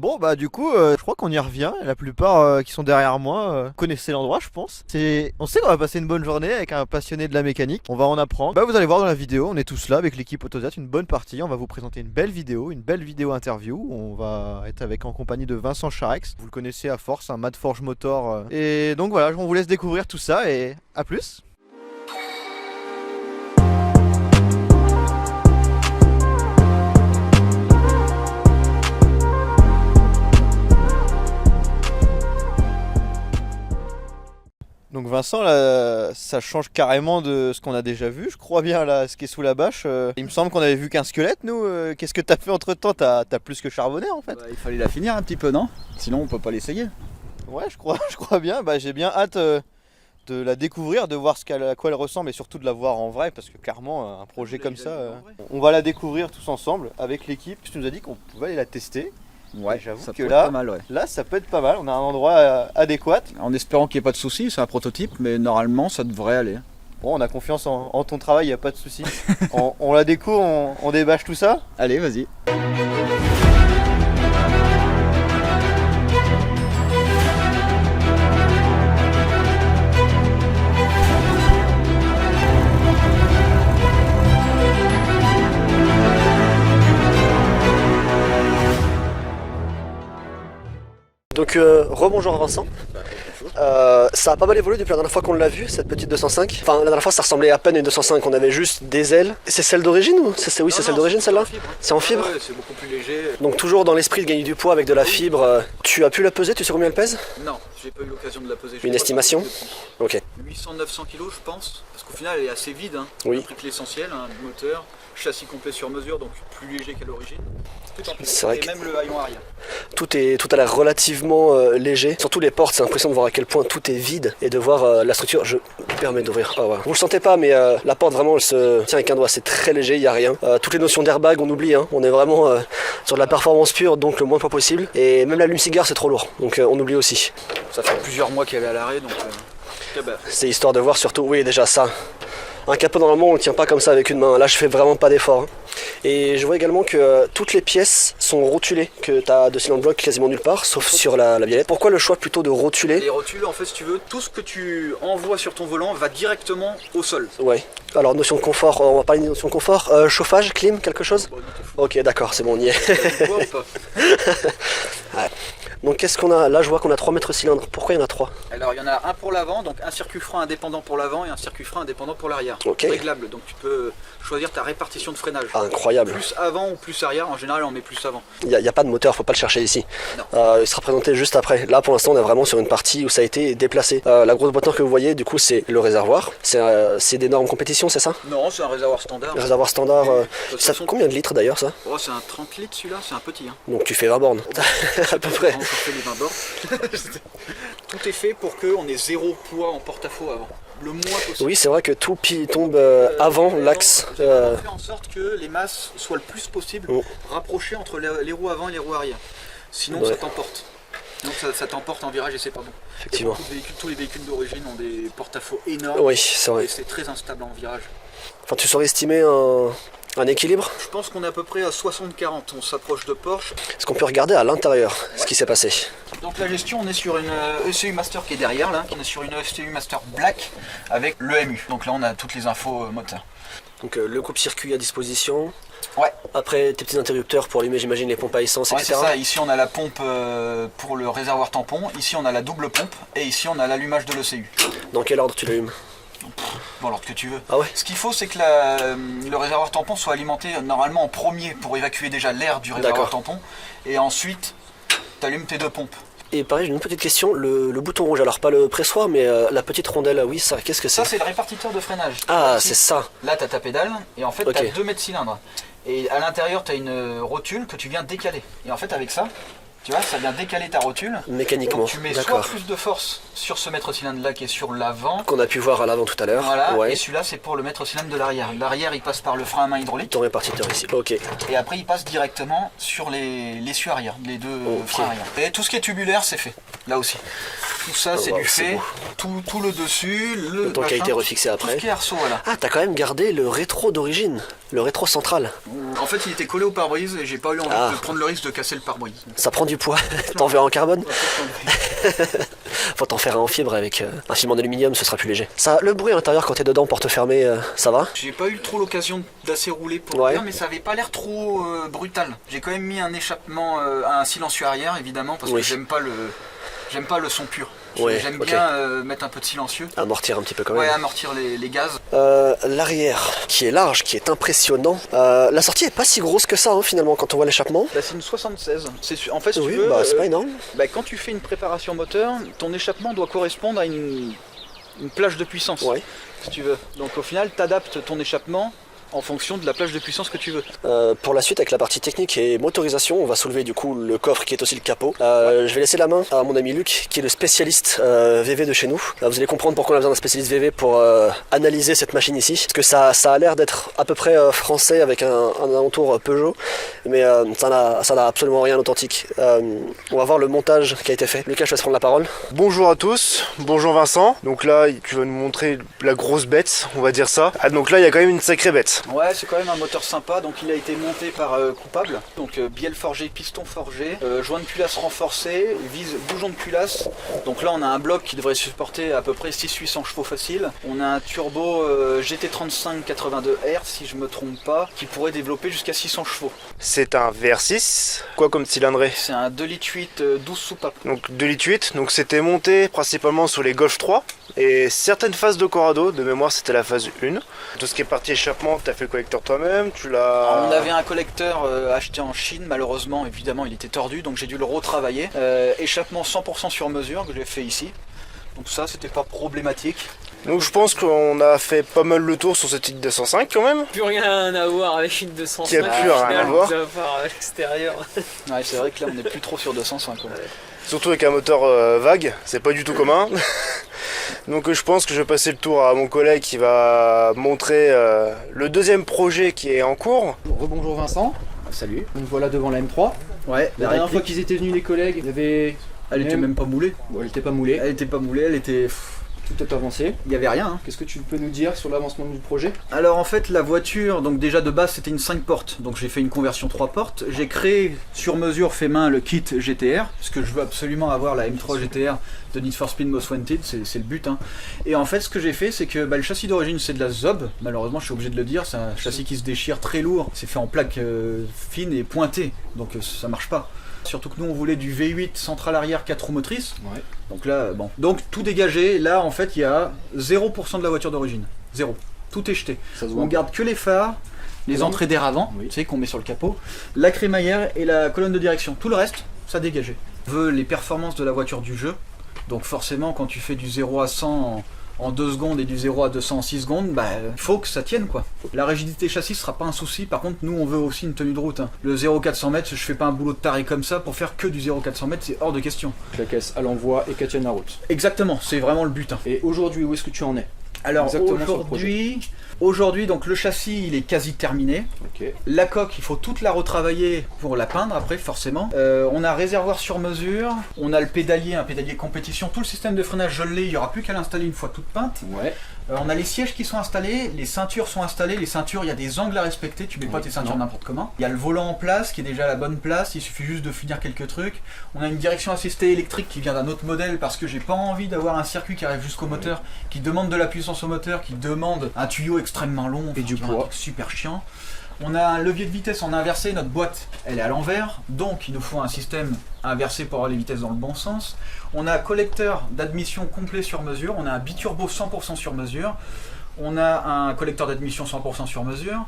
Bon bah du coup je crois qu'on y revient, la plupart qui sont derrière moi connaissaient l'endroit je pense. On sait qu'on va passer une bonne journée avec un passionné de la mécanique, on va en apprendre. Bah vous allez voir dans la vidéo, on est tous là avec l'équipe Autoziat, une bonne partie, on va vous présenter une belle vidéo interview. On va être en compagnie de Vincent Charex, vous le connaissez à force, un Mad Forge Motor. Et donc voilà, on vous laisse découvrir tout ça et à plus. Donc Vincent, là, ça change carrément de ce qu'on a déjà vu, je crois bien là, ce qui est sous la bâche. Il me semble qu'on avait vu qu'un squelette, nous. Qu'est-ce que t'as fait entre temps? T'as plus que charbonné en fait. Bah, il fallait la finir un petit peu, non? Sinon on peut pas l'essayer. Ouais, je crois bien. Bah, j'ai bien hâte de la découvrir, de voir à quoi elle ressemble et surtout de la voir en vrai, parce que clairement, un projet comme ça, on va la découvrir tous ensemble avec l'équipe. Tu nous as dit qu'on pouvait aller la tester. Ouais, j'avoue ça que peut être là, pas mal, ouais. Là, ça peut être pas mal. On a un endroit adéquat. En espérant qu'il n'y ait pas de soucis, c'est un prototype, mais normalement ça devrait aller. Bon, on a confiance en ton travail, il n'y a pas de souci. on la découvre, on débâche tout ça. Allez, vas-y. Donc rebonjour Vincent. Ça a pas mal évolué depuis la dernière fois qu'on l'a vu, cette petite 205. Enfin la dernière fois ça ressemblait à peine à une 205, on avait juste des ailes. C'est celle d'origine ou c'est celle d'origine celle-là? C'est en fibre. Ouais, c'est beaucoup plus léger. Donc toujours dans l'esprit de gagner du poids avec de la fibre. Tu as pu la peser, tu sais combien elle pèse? Non, j'ai pas eu l'occasion de la peser. Une estimation? Ok. 800-900 kg je pense, parce qu'au final elle est assez vide. Hein. Oui. On a pris que l'essentiel, hein, moteur, châssis complet sur mesure, donc plus léger qu'à l'origine. C'est vrai que même le haillon arrière. tout a l'air relativement léger. Surtout les portes, c'est impressionnant de voir à quel point tout est vide et de voir la structure. Je me permets d'ouvrir. Ah, ouais. Vous le sentez pas, mais la porte vraiment elle se tient avec un doigt. C'est très léger, il n'y a rien. Toutes les notions d'airbag on oublie. Hein. On est vraiment sur de la performance pure, donc le moins de poids possible. Et même l'allume-cigare c'est trop lourd, donc on oublie aussi. Ça fait plusieurs mois qu'elle est à l'arrêt, donc c'est histoire de voir surtout. Oui, déjà ça. Un capot normalement on le tient pas comme ça avec une main, là je fais vraiment pas d'effort. Hein. Et je vois également que toutes les pièces sont rotulées, que tu as de cylindre bloc quasiment nulle part, sauf sur la biellette. Pourquoi le choix plutôt de rotuler? Les rotules, en fait si tu veux, tout ce que tu envoies sur ton volant va directement au sol. Ouais. Alors notion de confort, on va parler de notion de confort, chauffage, clim, quelque chose? Ok d'accord, c'est bon, on y est. Ouais. Donc qu'est-ce qu'on a? Là je vois qu'on a 3 mètres cylindres, pourquoi il y en a 3? Alors il y en a un pour l'avant, donc un circuit frein indépendant pour l'avant et un circuit frein indépendant pour l'arrière. Okay. Réglable, donc tu peux choisir ta répartition de freinage. Ah, incroyable. Plus avant ou plus arrière, en général on met plus avant. Il n'y a pas de moteur, faut pas le chercher ici. Il sera présenté juste après. Là pour l'instant on est vraiment sur une partie où ça a été déplacé. La grosse boîte noire que vous voyez du coup c'est le réservoir. C'est des normes compétition, c'est ça? Non, c'est un réservoir standard. Le réservoir standard, ça fait combien de litres d'ailleurs ça? Oh, c'est un 30 litres celui-là, c'est un petit. Hein. Donc tu fais 20 bornes, à peu près. On fait les 20 bornes. Tout est fait pour qu'on ait zéro poids en porte-à-faux avant. Le moins possible. Oui, c'est vrai que tout tombe avant l'axe. On fait en sorte que les masses soient le plus possible rapprochées entre les roues avant et les roues arrière. Sinon ça t'emporte. Donc ça t'emporte en virage et c'est pas bon. Effectivement. Tous les véhicules d'origine ont des porte-à-faux énormes. Oui, c'est vrai. Et c'est très instable en virage. Enfin, tu saurais estimer un équilibre? Je pense qu'on est à peu près à 60-40, on s'approche de Porsche. Est-ce qu'on peut regarder à l'intérieur ce qui s'est passé? Donc la gestion, on est sur une ECU Master qui est derrière là, on est sur une ECU Master Black avec l'EMU. Donc là on a toutes les infos moteur. Donc le coupe-circuit à disposition. Ouais. Après tes petits interrupteurs pour allumer j'imagine les pompes à essence, ouais, etc. C'est ça, ici on a la pompe pour le réservoir tampon, ici on a la double pompe et ici on a l'allumage de l'ECU. Dans quel ordre tu l'allumes? Dans l'ordre que tu veux. Ah ouais. Ce qu'il faut c'est que le réservoir tampon soit alimenté normalement en premier pour évacuer déjà l'air du réservoir tampon et ensuite tu allumes tes deux pompes. Et pareil, j'ai une petite question, le bouton rouge, alors pas le pressoir mais la petite rondelle, oui ça, qu'est-ce que c'est? Ça c'est le répartiteur de freinage. Ah c'est ça. Là tu as ta pédale et en fait tu as 2 mètres cylindres. Et à l'intérieur tu as une rotule que tu viens décaler. Et en fait avec ça, tu vois, ça vient décaler ta rotule. Mécaniquement. Donc tu mets soit plus de force sur ce mètre cylindre là qui est sur l'avant. Qu'on a pu voir à l'avant tout à l'heure. Voilà, ouais. Et celui-là c'est pour le mètre cylindre de l'arrière. L'arrière il passe par le frein à main hydraulique. Ton répartiteur ici, ok. Et après il passe directement sur les l'essieu arrière, les deux freins arrière. Et tout ce qui est tubulaire c'est fait, là aussi. Tout ça, c'est wow, du fait. Tout le dessus, le donc, qui a été refixé après. Tout ce qui est arceau, voilà. Ah, t'as quand même gardé le rétro d'origine, le rétro central. En fait, il était collé au pare-brise et j'ai pas eu envie de prendre le risque de casser le pare-brise. Ça prend du poids. T'en verras en carbone. Faut t'en faire un en fibre avec un film en aluminium, ce sera plus léger. Ça, le bruit à l'intérieur quand t'es dedans, porte fermée, ça va? J'ai pas eu trop l'occasion d'assez rouler pour le dire, mais ça avait pas l'air trop brutal. J'ai quand même mis un échappement, un silencieux arrière évidemment, parce que j'aime pas le son pur. J'aime bien mettre un peu de silencieux. Amortir un petit peu quand même. Ouais, amortir les gaz. L'arrière, qui est large, qui est impressionnant. La sortie est pas si grosse que ça, hein, finalement, quand on voit l'échappement. Bah, c'est une 76. En fait, si tu veux, c'est pas énorme. Quand tu fais une préparation moteur, ton échappement doit correspondre à une plage de puissance. Ouais. Si tu veux. Donc au final, tu adaptes ton échappement en fonction de la plage de puissance que tu veux. Pour la suite, avec la partie technique et motorisation, on va soulever du coup le coffre qui est aussi le capot. Je vais laisser la main à mon ami Luc, qui est le spécialiste VV de chez nous. Vous allez comprendre pourquoi on a besoin d'un spécialiste VV pour analyser cette machine ici. Parce que ça a l'air d'être à peu près français avec un alentour Peugeot, mais ça n'a absolument rien d'authentique. On va voir le montage qui a été fait. Lucas, je te laisse prendre la parole. Bonjour à tous, bonjour Vincent. Donc là, tu vas nous montrer la grosse bête, on va dire ça. Ah, donc là, il y a quand même une sacrée bête. Ouais, c'est quand même un moteur sympa, donc il a été monté par Coupable. Donc bielle forgée, piston forgé, joint de culasse renforcé, vis bougeon de culasse. Donc là on a un bloc qui devrait supporter à peu près 600-800 chevaux facile. On a un turbo GT35 82R si je me trompe pas, qui pourrait développer jusqu'à 600 chevaux. C'est un VR6, quoi comme cylindrée? C'est un 2,8 litres 12 soupapes. Donc 2,8 litres, donc c'était monté principalement sur les Golf 3 et certaines phases de Corrado, de mémoire c'était la phase 1. Tout ce qui est partie échappement, tu as fait le collecteur toi-même, tu l'as... On avait un collecteur acheté en Chine, malheureusement, évidemment il était tordu, donc j'ai dû le retravailler. Échappement 100% sur mesure que j'ai fait ici. Donc ça, c'était pas problématique. Donc je pense qu'on a fait pas mal le tour sur cette X205 quand même. Plus rien à voir avec une 205. Qui a plus rien à voir. À l'extérieur. Ouais, c'est vrai que là on n'est plus trop sur 205. Quoi. Surtout avec un moteur vague, c'est pas du tout commun. Donc je pense que je vais passer le tour à mon collègue qui va montrer le deuxième projet qui est en cours. Rebonjour Vincent. Salut. Donc voilà devant la M3. Ouais, La dernière fois qu'ils étaient venus les collègues, il y avait... Elle était même pas moulée. Bon, elle était pas moulée. Elle était pas moulée, elle était... Tout est avancé. Il y avait rien. Hein. Qu'est-ce que tu peux nous dire sur l'avancement du projet? Alors en fait la voiture, donc déjà de base c'était une 5 portes, donc j'ai fait une conversion 3 portes. J'ai créé sur mesure fait main le kit GTR, parce que je veux absolument avoir la M3 GTR de Need for Speed Most Wanted, c'est le but. Hein. Et en fait ce que j'ai fait c'est que le châssis d'origine c'est de la Zob, malheureusement je suis obligé de le dire, c'est un châssis qui se déchire très lourd, c'est fait en plaque fine et pointée, donc ça marche pas. Surtout que nous on voulait du V8 centrale arrière 4 roues motrices. Ouais. Donc là, bon. Donc tout dégagé, là en fait il y a 0% de la voiture d'origine. 0. Tout est jeté. Ça se voit. On garde que les phares, les entrées d'air avant, tu sais, qu'on met sur le capot, la crémaillère et la colonne de direction. Tout le reste, ça dégagé. On veut les performances de la voiture du jeu. Donc forcément quand tu fais du 0 à 100 en 2 secondes et du 0 à 200 en 6 secondes, il faut que ça tienne quoi. La rigidité châssis sera pas un souci, par contre nous on veut aussi une tenue de route. Hein. Le 0-400 mètres, je fais pas un boulot de taré comme ça pour faire que du 0-400 mètres, c'est hors de question. La caisse à l'envoi et qu'elle tienne la route. Exactement, c'est vraiment le but. Hein. Et aujourd'hui, où est-ce que tu en es? Alors Exactement sur le projet. aujourd'hui donc le châssis il est quasi terminé. Ok. La coque il faut toute la retravailler pour la peindre après forcément. On a un réservoir sur mesure, on a le pédalier, un pédalier compétition, tout le système de freinage je l'ai, il n'y aura plus qu'à l'installer une fois toute peinte. Ouais. On a les sièges qui sont installés, les ceintures sont installées, les ceintures il y a des angles à respecter, tu mets pas tes ceintures n'importe comment. Il y a le volant en place qui est déjà à la bonne place, il suffit juste de finir quelques trucs. On a une direction assistée électrique qui vient d'un autre modèle parce que j'ai pas envie d'avoir un circuit qui arrive jusqu'au moteur, qui demande de la puissance au moteur, qui demande un tuyau extrêmement long, et du un poids. truc super chiant. On a un levier de vitesse en inversé, notre boîte elle est à l'envers, donc il nous faut un système inversé pour avoir les vitesses dans le bon sens. On a un collecteur d'admission complet sur mesure, on a un biturbo 100% sur mesure, on a un collecteur d'admission 100% sur mesure,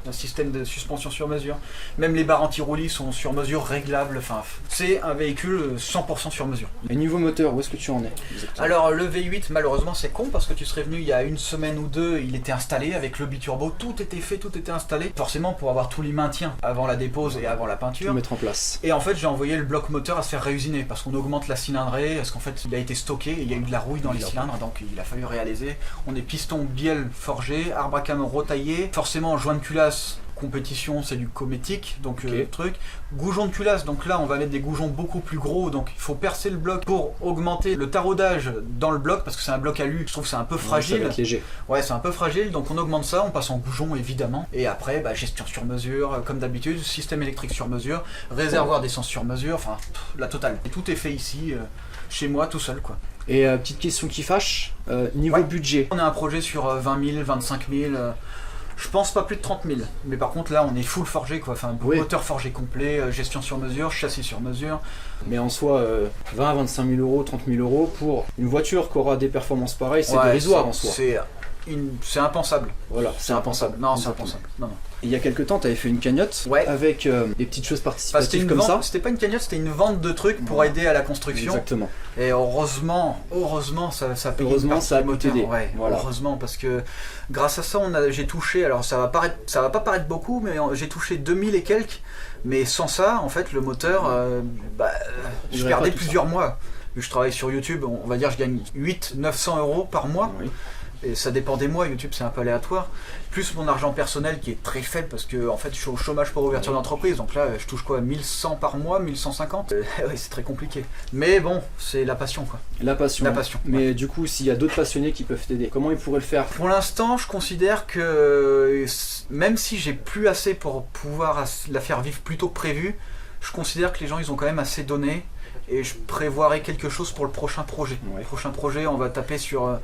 un système de suspension sur mesure, même les barres anti-roulis sont sur mesure réglables, enfin c'est un véhicule 100% sur mesure. Et niveau moteur, où est-ce que tu en es exactement? Alors le V8 malheureusement c'est con parce que tu serais venu il y a une semaine ou deux, il était installé avec le biturbo, tout était fait, tout était installé, forcément pour avoir tous les maintiens avant la dépose et avant la peinture. Tout mettre en place. Et en fait j'ai envoyé le bloc moteur à se faire réusiner parce qu'on augmente la cylindrée, parce qu'en fait il a été stocké, et il y a eu de la rouille dans les cylindres donc il a fallu réaliser. On est piston bielle forgé, arbre à cam retaillé, forcément joint de culasse compétition, c'est du cométique, donc Ok. truc. Goujon de culasse, donc là on va mettre des goujons beaucoup plus gros, donc il faut percer le bloc pour augmenter le taraudage dans le bloc, parce que c'est un bloc alu, je trouve que c'est un peu Ça va fragile. être léger. Ouais, c'est un peu fragile, donc on augmente ça, on passe en goujon évidemment. Et après, bah, gestion sur mesure, comme d'habitude, système électrique sur mesure, réservoir d'essence sur mesure, enfin, la totale. Et tout est fait ici, chez moi, tout seul, quoi. Et petite question qui fâche, niveau Ouais. budget. On a un projet sur 20 000, 25 000, je pense pas plus de 30 000. Mais par contre, là, on est full forgé, quoi. Enfin, Oui. moteur forgé complet, gestion sur mesure, châssis sur mesure. Mais en soi, 20 à 25 000 euros, 30 000 euros pour une voiture qui aura des performances pareilles, c'est Ouais, dérisoire en soi. C'est impensable. Voilà, c'est impensable. Non, c'est Exactement. impensable. Non, non. Il y a quelques temps, tu avais fait une cagnotte Ouais. avec des petites choses Enfin, c'était participatives une comme vente, ça. c'était pas une cagnotte, c'était une vente de trucs pour Ouais. aider à la construction. Exactement. Et heureusement, ça a payé Heureusement, une partie ça a du pu moteur. t'aider. Ouais, Voilà. heureusement, parce que grâce à ça, j'ai touché, alors ça va pas paraître beaucoup, mais j'ai touché 2000 et quelques. Mais sans ça, en fait, le moteur, je aurait perdais pas tout plusieurs mois. Vu que je travaille sur YouTube, on va dire que je gagne 800-900 euros par mois. Oui. Et ça dépend des mois, YouTube c'est un peu aléatoire. Plus mon argent personnel qui est très faible parce que en fait je suis au chômage pour ouverture d'entreprise. Donc là je touche quoi, 1100 par mois, 1150 ouais, c'est très compliqué. Mais bon, c'est la passion quoi. La passion. La passion. Mais du coup, s'il y a d'autres passionnés qui peuvent t'aider, comment ils pourraient le faire? Pour l'instant, je considère que même si j'ai plus assez pour pouvoir la faire vivre plus tôt que prévu, je considère que les gens ils ont quand même assez donné et je prévoirai quelque chose pour le prochain projet. Ouais. Le prochain projet, on va taper sur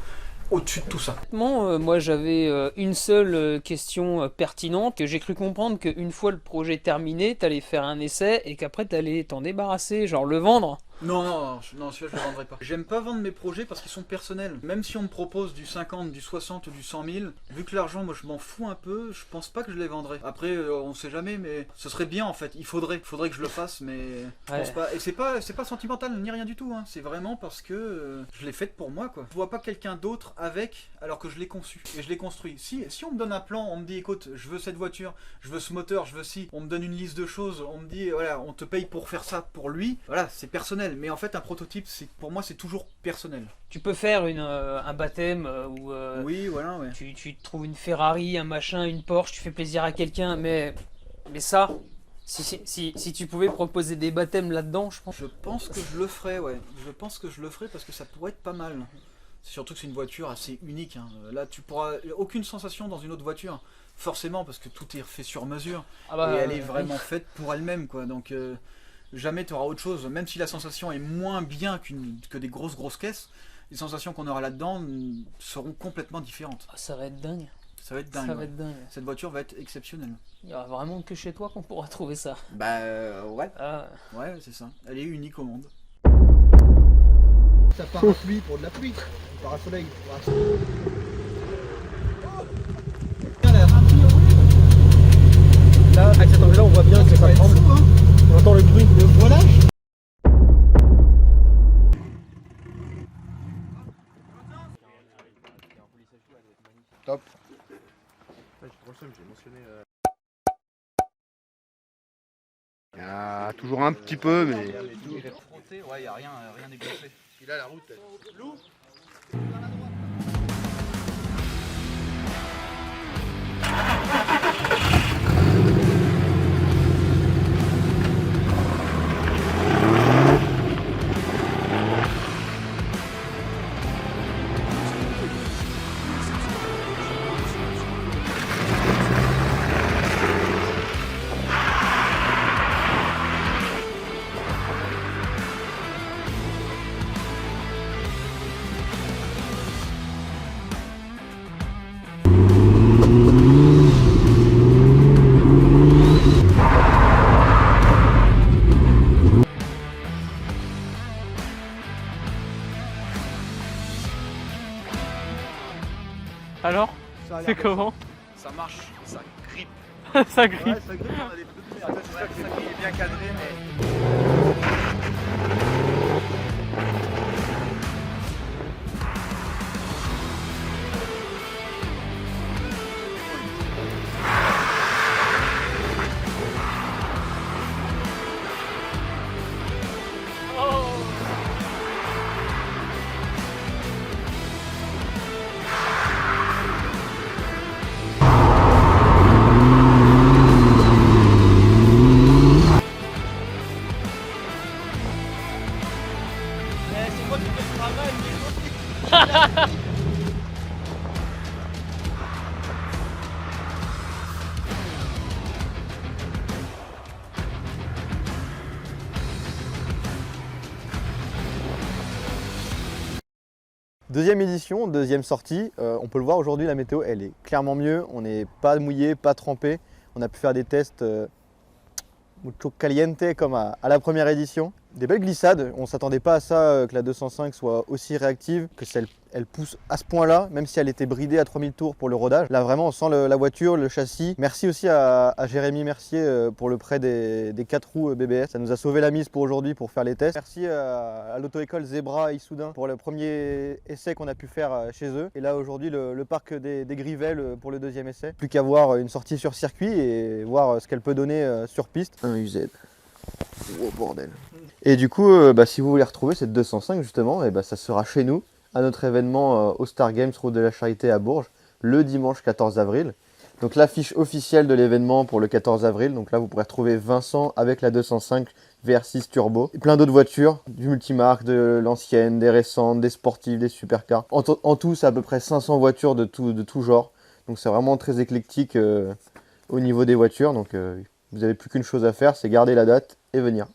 au-dessus de tout ça. Moi j'avais une seule question pertinente, que j'ai cru comprendre qu'une fois le projet terminé, t'allais faire un essai et qu'après t'allais t'en débarrasser, genre le vendre. Non, celui-là je le vendrai pas. J'aime pas vendre mes projets parce qu'ils sont personnels. Même si on me propose du 50, du 60 ou du 100 000, vu que l'argent, moi je m'en fous un peu, je pense pas que je les vendrai. Après, on sait jamais, mais ce serait bien en fait. Il faudrait que je le fasse, mais je pense pas. Et c'est pas sentimental ni rien du tout. Hein. C'est vraiment parce que je l'ai faite pour moi, quoi. Je vois pas quelqu'un d'autre avec, alors que je l'ai conçu et je l'ai construit. Si on me donne un plan, on me dit écoute, je veux cette voiture, je veux ce moteur, je veux ci, on me donne une liste de choses, on me dit voilà, on te paye pour faire ça pour lui. Voilà, c'est personnel. Mais en fait, un prototype, pour moi, c'est toujours personnel. Tu peux faire un baptême où Oui, voilà, ouais. tu te trouves une Ferrari, un machin, une Porsche, tu fais plaisir à quelqu'un, mais ça, si tu pouvais proposer des baptêmes là-dedans, je pense. Je pense que je le ferai, ouais. Je pense que je le ferai parce que ça pourrait être pas mal. Surtout que c'est une voiture assez unique. Hein. Là, tu pourras aucune sensation dans une autre voiture, forcément, parce que tout est fait sur mesure Ah bah, et elle est vraiment faite pour elle-même, quoi. Donc jamais tu auras autre chose. Même si la sensation est moins bien que des grosses caisses, les sensations qu'on aura là-dedans seront complètement différentes. ça va être dingue. Ça va être dingue. Ça va Ouais. être dingue. Cette voiture va être exceptionnelle. Il y aura vraiment que chez toi qu'on pourra trouver ça. Bah ouais, Ah. ouais, c'est ça. Elle est unique au monde. Ça parapluie pour de la pluie, parasoleil. Là, avec cet angle-là, on voit bien que ça tremble. On entend le bruit de voilage. Top. Il y a toujours un petit peu, mais. Ouais, y a rien n'est glacé. Il a la route. Alors, c'est comment? Ça marche, ça grippe. Ça grippe. Ouais, ça grippe, on a des pneus de merde. C'est ça qui est bien cadré, mais. Deuxième édition, deuxième sortie, on peut le voir aujourd'hui, la météo elle est clairement mieux, on n'est pas mouillé, pas trempé, on a pu faire des tests mucho caliente comme à la première édition. Des belles glissades, on ne s'attendait pas à ça, que la 205 soit aussi réactive, que elle pousse à ce point-là, même si elle était bridée à 3000 tours pour le rodage. Là vraiment on sent la voiture, le châssis. Merci aussi à Jérémy Mercier pour le prêt des 4 roues BBS. Ça nous a sauvé la mise pour aujourd'hui pour faire les tests. Merci à l'auto-école Zebra à Issoudun pour le premier essai qu'on a pu faire chez eux. Et là aujourd'hui le parc des Grivelles pour le deuxième essai. Plus qu'à voir une sortie sur circuit et voir ce qu'elle peut donner sur piste. Un UZ. Oh bordel. Et du coup, si vous voulez retrouver cette 205 justement, ça sera chez nous, à notre événement au Star Games Route de la Charité à Bourges, le dimanche 14 avril. Donc l'affiche officielle de l'événement pour le 14 avril, donc là vous pourrez retrouver Vincent avec la 205 VR6 Turbo, et plein d'autres voitures, du multimarque, de l'ancienne, des récentes, des sportives, des supercars. En tout, c'est à peu près 500 voitures de tout genre, donc c'est vraiment très éclectique au niveau des voitures, donc vous n'avez plus qu'une chose à faire, c'est garder la date et venir.